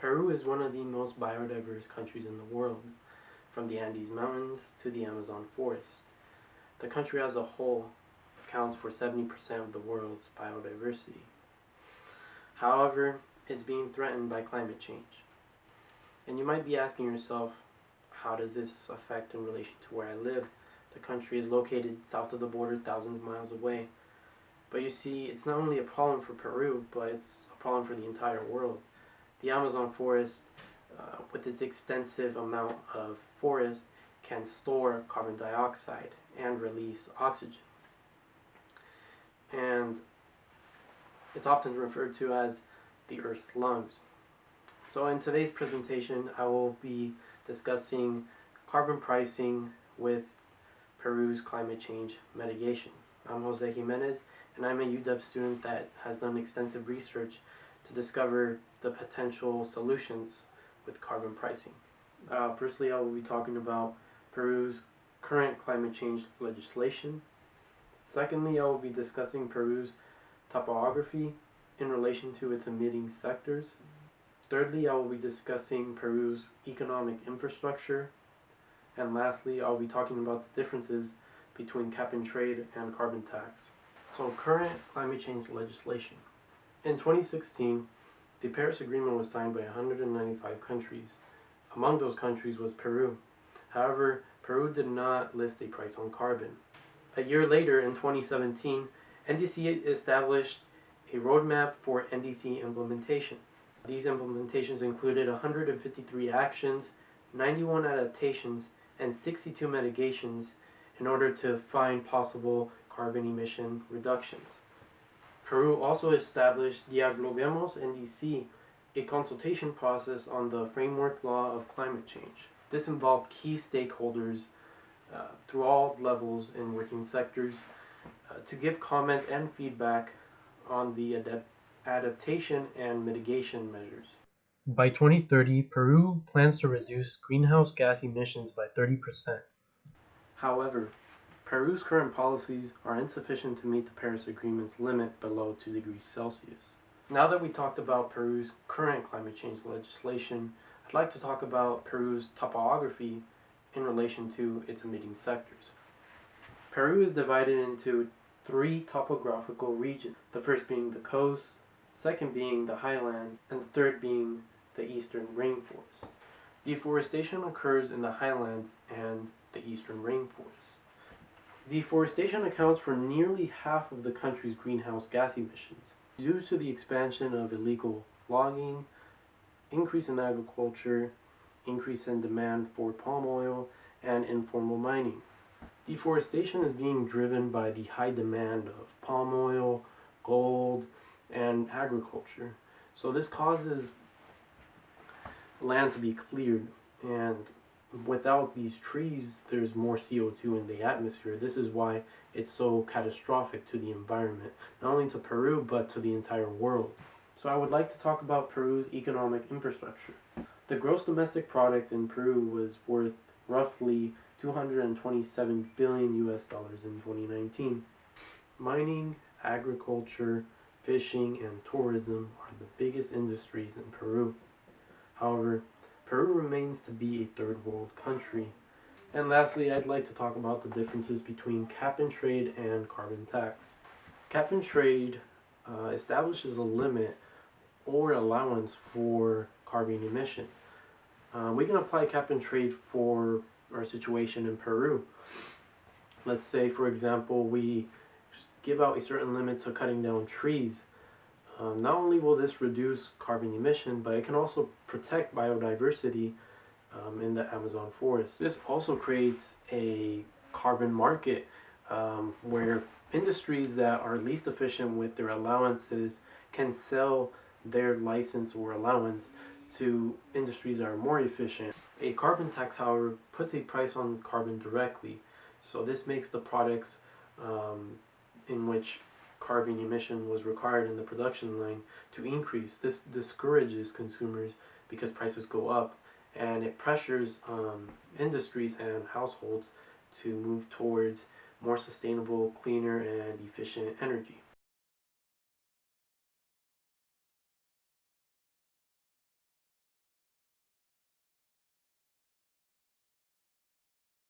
Peru is one of the most biodiverse countries in the world, from the Andes Mountains to the Amazon forest. The country as a whole accounts for 70% of the world's biodiversity. However, it's being threatened by climate change. And you might be asking yourself, how does this affect in relation to where I live? The country is located south of the border, thousands of miles away. But you see, it's not only a problem for Peru, but it's a problem for the entire world. The Amazon forest, with its extensive amount of forest, can store carbon dioxide and release oxygen. And it's often referred to as the Earth's lungs. So in today's presentation, I will be discussing carbon pricing with Peru's climate change mitigation. I'm Jose Jimenez, and I'm a UW student that has done extensive research to discover the potential solutions with carbon pricing. Firstly, I will be talking about Peru's current climate change legislation. Secondly, I will be discussing Peru's topography in relation to its emitting sectors. Thirdly, I will be discussing Peru's economic infrastructure. And lastly, I'll be talking about the differences between cap and trade and carbon tax. So, current climate change legislation. In 2016, the Paris Agreement was signed by 195 countries. Among those countries was Peru. However, Peru did not list a price on carbon. A year later, in 2017, NDC established a roadmap for NDC implementation. These implementations included 153 actions, 91 adaptations, and 62 mitigations in order to find possible carbon emission reductions. Peru also established Dialoguemos NDC, a consultation process on the framework law of climate change. This involved key stakeholders through all levels in working sectors to give comments and feedback on the adaptation and mitigation measures. By 2030, Peru plans to reduce greenhouse gas emissions by 30%. However, Peru's current policies are insufficient to meet the Paris Agreement's limit below 2 degrees Celsius. Now that we talked about Peru's current climate change legislation, I'd like to talk about Peru's topography in relation to its emitting sectors. Peru is divided into 3 topographical regions, the first being the coast, second being the highlands, and the third being the eastern rainforest. Deforestation occurs in the highlands and the eastern rainforest. Deforestation accounts for nearly half of the country's greenhouse gas emissions due to the expansion of illegal logging, increase in agriculture, increase in demand for palm oil, and informal mining. Deforestation is being driven by the high demand of palm oil, gold, and agriculture. So this causes land to be cleared, and without these trees, there's more CO2 in the atmosphere. This is why it's so catastrophic to the environment, not only to Peru, but to the entire world. So I would like to talk about Peru's economic infrastructure. The gross domestic product in Peru was worth roughly 227 billion US dollars in 2019. Mining, agriculture, fishing, and tourism are the biggest industries in Peru. However, Peru remains to be a third world country. And lastly, I'd like to talk about the differences between cap and trade and carbon tax. Cap and trade establishes a limit or allowance for carbon emission. We can apply cap and trade for our situation in Peru. Let's say, for example, we give out a certain limit to cutting down trees. Not only will this reduce carbon emission, but it can also protect biodiversity in the Amazon forest. This also creates a carbon market where industries that are least efficient with their allowances can sell their license or allowance to industries that are more efficient. A carbon tax, however, puts a price on carbon directly. So this makes the products in which carbon emission was required in the production line to increase. This discourages consumers because prices go up, and it pressures industries and households to move towards more sustainable, cleaner, and efficient energy.